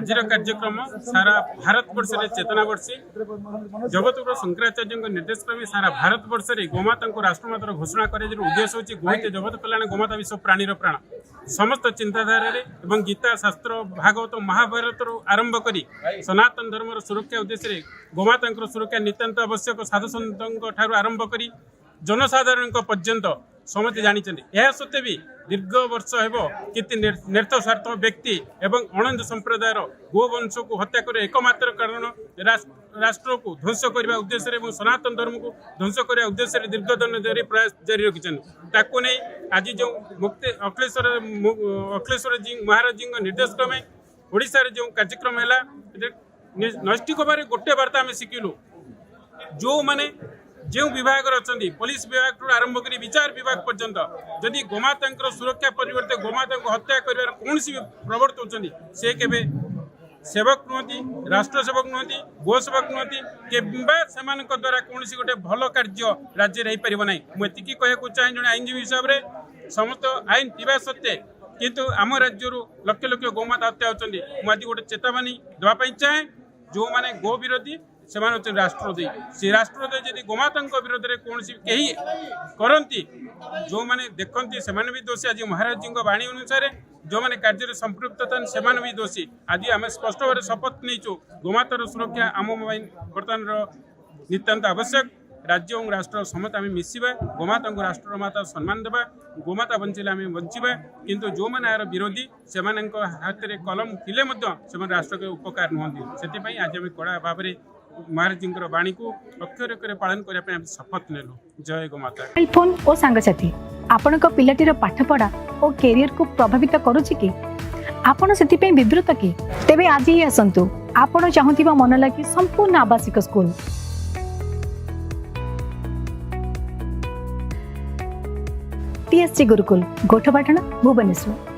आज कार्यक्रम सारा भारत वर्ष में चेतना वर्षी जगतगुरु शंकराचार्य निर्देश क्रमे सारा भारत वर्ष में गोमाता को राष्ट्रमातार घोषणा कर उद्देश्य होची गोहित जगत कल्याण गोमाता विश्व प्राणीर प्राण समस्त चिंताधारा एवं गीता शास्त्र भागवत महाभारत आरंभ करी सनातन धर्म सुरक्षा उद्देश्य गोमाता सुरक्षा नितांत आवश्यक साधु सन्तों ठारू आरंभ करी जनसाधारण पर्यंत समस्ते जानते यह सत्वे भी दीर्घ वर्ष हेबो किति निर्थ स्वार्थ व्यक्ति एवं अनंत संप्रदायर गोवंश को हत्या कर एकमात्र कारण राष्ट्र को ध्वंस करने उद्देश्य और सनातन धर्म को ध्वंस करने उद्देश्य दीर्घ दिन धरी प्रयास जारी रखिंट नहीं आज जो मुक्ति अखिलेश्वर जी महाराज जी निर्देश क्रमे ओडिशा रे जो कार्यक्रम है नैष्टिक भाव गोटे वार्ता आम शिखिलु जो माने जो विभाग अच्छा पुलिस विभाग आरंभ कर विचार विभाग पर्यंत जदि गोमाता सुरक्षा परिवर्ते गोमाता को हत्या कर कौन प्रवर्तन से केवे सेवक नुहति राष्ट्र सेवक नुहति गो सेवक नुहति के द्वारा कौन गोटे भल कार्य राज्य हो पार ना मुझे कहूँ चाहे जड़े आईनजीवी हिसाब से समस्त आईन थी सत्वे किंतु आम राज्य लक्ष लक्ष गोमाता हत्या होती मुझे गोटे चेतावनी देवाई चाहे जो मैंने गो विरोधी से राष्ट्रद्रोही से राष्ट्रद्रोही जदि गोमाता विरोध में कौन कहीं करती जो मैंने देखती से भी दोषी आज महाराज जी वाणी अनुसार जो मैंने कार्य संपृक्त था से भी दोषी आज आम स्पष्ट भाव शपथ नहीं गोमातार सुरक्षा आम बर्तमान नितांत आवश्यक राज्य और राष्ट्र समत आम मिसवा गोमाता को राष्ट्र माता सम्मान देवा गोमाता बंचले आम बंचा किंतु जो मैंने यार विरोधी से हाथ में कलम थे राष्ट्र के उपकार नुहति से आज आम कड़ा भाव में महाराज जी वाणी को अक्षर अक्षर पालन करने शपथ नेलु जय गोमाता। मोबाइल फोन और सांगसाथी आपण पिलाटीर पाठपढ़ा और कैरियर को प्रभावित करुछि कि आपण से विवृत कि तेबे आज ही आसंतु आपण चाहूथिबा मन लगी संपूर्ण आवासिक स्कूल TSG गुरुकुल गोठपाटण भुवनेश्वर।